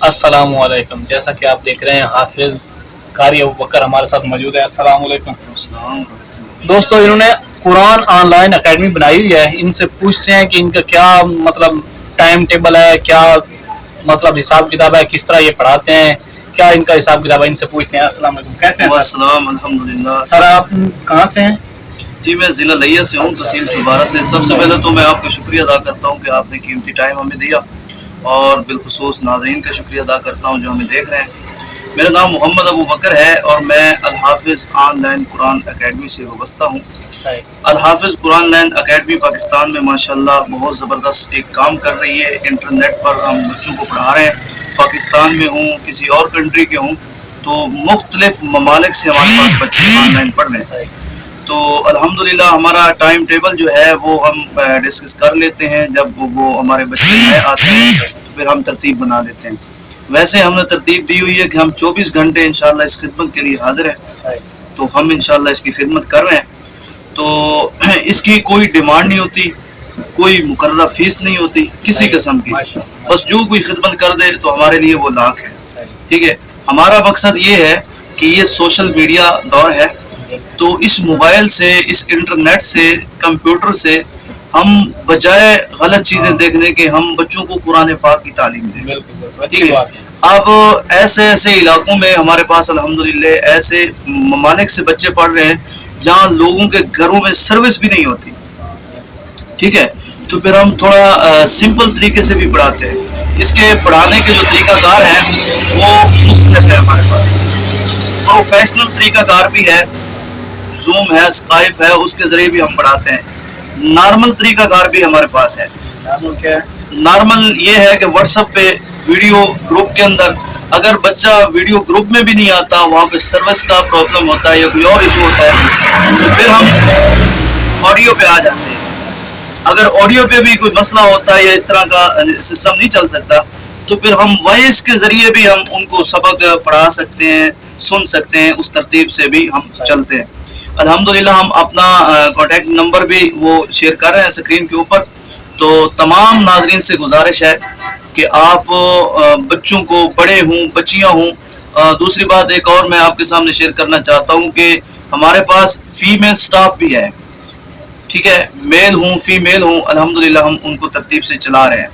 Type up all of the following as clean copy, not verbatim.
अस्सलाम वालेकुम। जैसा कि आप देख रहे हैं हाफिज कारी अबू बकर हमारे साथ मौजूद है। अस्सलाम वालेकुम। दोस्तों, इन्होंने कुरान ऑनलाइन एकेडमी बनाई हुई है। इनसे पूछते हैं कि इनका क्या मतलब टाइम टेबल है, क्या मतलब हिसाब किताब है, किस तरह ये पढ़ाते हैं, क्या इनका हिसाब किताब है, इनसे पूछते हैं। अस्सलाम वालेकुम, कैसे हैं सर? अल्हम्दुलिल्लाह। सर आप कहाँ से हैं? जी मैं ज़िला लिया से हूँ, तहसील चौबारा से। सबसे पहले तो मैं आपका शुक्रिया अदा करता हूँ कि आपने कीमती टाइम हमें दिया, और बिलखुसूस नाज़रीन का शुक्रिया अदा करता हूँ जो हमें देख रहे हैं। मेरा नाम मोहम्मद अबू बकर है और मैं अल हाफिज़ ऑनलाइन कुरान एकेडमी से वाबस्ता हूँ। अल हाफिज़ कुरान ऑनलाइन एकेडमी पाकिस्तान में माशाल्लाह बहुत ज़बरदस्त एक काम कर रही है। इंटरनेट पर हम बच्चों को पढ़ा रहे हैं। पाकिस्तान में हूँ, किसी और कंट्री के हूँ, तो मुख्तलिफ ममालिक से हमारे पास बच्चे ऑनलाइन पढ़ रहे हैं। तो अल्हम्दुलिल्लाह हमारा टाइम टेबल जो है वो हम डिस्कस कर लेते हैं। जब वो हमारे बच्चे नए आते हैं तो फिर हम तरतीब बना लेते हैं। वैसे हमने तरतीब दी हुई है कि हम 24 घंटे इंशाल्लाह इस खिदमत के लिए हाजिर हैं, तो हम इंशाल्लाह इसकी खिदमत कर रहे हैं। तो इसकी कोई डिमांड नहीं होती, कोई मुकर्रर फीस नहीं होती किसी किस्म की। बस जो कोई खिदमत कर दे तो हमारे लिए वो लाख है। ठीक है, हमारा मकसद ये है कि ये सोशल मीडिया दौर है, तो इस मोबाइल से, इस इंटरनेट से, कंप्यूटर से हम बजाय गलत चीज़ें देखने के हम बच्चों को कुरान पाक की तालीम दें। ठीक है, अब ऐसे ऐसे इलाकों में हमारे पास अल्हम्दुलिल्लाह ऐसे ममालिक से बच्चे पढ़ रहे हैं जहाँ लोगों के घरों में सर्विस भी नहीं होती। ठीक है, तो फिर हम थोड़ा सिंपल तरीके से भी पढ़ाते हैं। इसके पढ़ाने के जो तरीकाकार हैं वो मुख्तलिफ है हमारे पास। प्रोफेशनल तरीकाकार भी है, जूम है, स्काइप है, उसके ज़रिए भी हम पढ़ाते हैं। नॉर्मल तरीकाकार भी हमारे पास है। नॉर्मल क्या है? नॉर्मल ये है कि व्हाट्सएप पे वीडियो ग्रुप के अंदर अगर बच्चा वीडियो ग्रुप में भी नहीं आता, वहाँ पे सर्विस का प्रॉब्लम होता है या कोई और इशू होता है, तो फिर हम ऑडियो पे आ जाते हैं। अगर ऑडियो पे भी कोई मसला होता है या इस तरह का सिस्टम नहीं चल सकता, तो फिर हम वॉइस के ज़रिए भी हम उनको सबक पढ़ा सकते हैं, सुन सकते हैं। उस तरतीब से भी हम चलते हैं। अल्हम्दुलिल्लाह हम अपना कॉन्टैक्ट नंबर भी वो शेयर कर रहे हैं स्क्रीन के ऊपर। तो तमाम नाजरीन से गुजारिश है कि आप बच्चों को, बड़े हों, बच्चियाँ हों। दूसरी बात एक और मैं आपके सामने शेयर करना चाहता हूँ कि हमारे पास फीमेल स्टाफ भी है। ठीक है, मेल हों फीमेल हों, अल्हम्दुलिल्लाह हम उनको तरतीब से चला रहे हैं।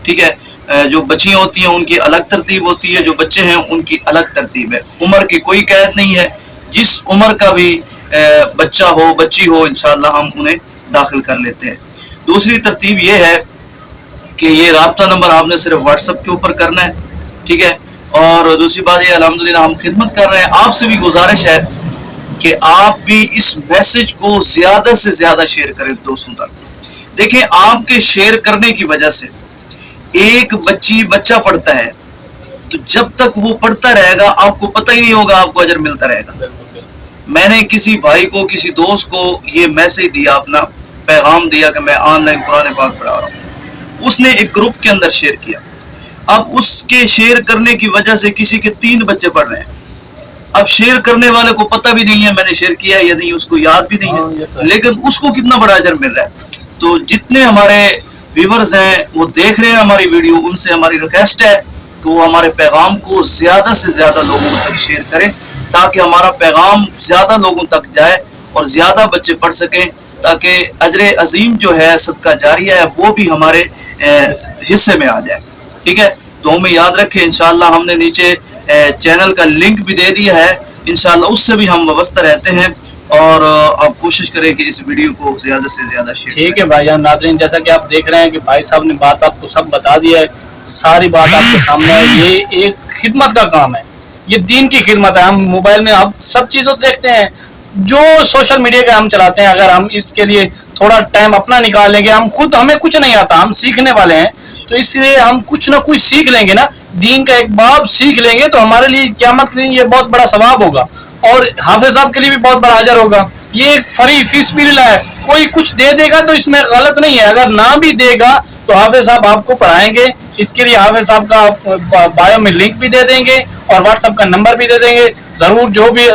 ठीक है, जो बच्चियाँ होती हैं उनकी अलग तरतीब होती है, जो बच्चे हैं उनकी अलग तरतीब है। उम्र की कोई कैद नहीं है, जिस उम्र का भी बच्चा हो, बच्ची हो, इंशाल्लाह हम उन्हें दाखिल कर लेते हैं। दूसरी तरतीब ये है कि ये राब्ता नंबर आपने सिर्फ व्हाट्सएप के ऊपर करना है। ठीक है, और दूसरी बात ये अल्हम्दुलिल्लाह हम खिदमत कर रहे हैं। आपसे भी गुजारिश है कि आप भी इस मैसेज को ज़्यादा से ज़्यादा शेयर करें दोस्तों तक। देखें, आपके शेयर करने की वजह से एक बच्चा पढ़ता है, तो जब तक वो पढ़ता रहेगा आपको पता ही नहीं होगा, आपको अजर मिलता रहेगा। मैंने किसी भाई को, किसी दोस्त को ये मैसेज दिया, अपना पैगाम दिया कि मैं ऑनलाइन कुरान पाक पढ़ा रहा हूँ। उसने एक ग्रुप के अंदर शेयर किया। अब उसके शेयर करने की वजह से किसी के 3 बच्चे पढ़ रहे हैं। अब शेयर करने वाले को पता भी नहीं है मैंने शेयर किया या नहीं, उसको याद भी नहीं है, लेकिन उसको कितना बड़ा अजर मिल रहा है। तो जितने हमारे व्यूवर्स हैं वो देख रहे हैं हमारी वीडियो, उनसे हमारी रिक्वेस्ट है कि वो हमारे पैगाम को ज़्यादा से ज़्यादा लोगों तक शेयर करें, ताकि हमारा पैगाम ज़्यादा लोगों तक जाए और ज़्यादा बच्चे पढ़ सकें, ताकि अजर अजीम जो है, सदका जारिया है, वो भी हमारे हिस्से में आ जाए। ठीक है, तो हमें याद रखें। इंशाल्लाह हमने नीचे चैनल का लिंक भी दे दिया है, इंशाल्लाह उससे भी हम वाबस्ता रहते हैं। और आप कोशिश करें कि इस वीडियो को ज़्यादा से ज़्यादा शेयर करें। ठीक है भाईजान, नाज़रीन, जैसा कि आप देख रहे हैं कि भाई साहब ने बात आपको सब बता दिया है, सारी बात आपके सामने है। ये एक खिदमत का काम है, ये दीन की खिदमत है। हम मोबाइल में हम सब चीज़ों को देखते हैं, जो सोशल मीडिया का हम चलाते हैं। अगर हम इसके लिए थोड़ा टाइम अपना निकालेंगे, हमें कुछ नहीं आता, हम सीखने वाले हैं, तो इसलिए हम कुछ ना कुछ सीख लेंगे ना, दीन का एक बाब सीख लेंगे, तो हमारे लिए क़यामत के दिन ये बहुत बड़ा सवाब होगा, और हाफिज साहब के लिए भी बहुत बड़ा अजर होगा। ये एक फ्री फीस भी है, कोई कुछ दे देगा तो इसमें गलत नहीं है, अगर ना भी देगा तो हाफिज साहब आपको पढ़ाएंगे। इसके लिए हाफिज साहब का बायो में लिंक भी दे देंगे और व्हाट्सएप का नंबर भी दे देंगे। ज़रूर जो भी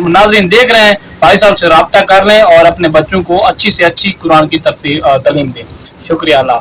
नाज़रीन देख रहे हैं, भाई साहब से रब्ता कर लें और अपने बच्चों को अच्छी से अच्छी कुरान की तालीम दें। शुक्रिया। अल्लाह।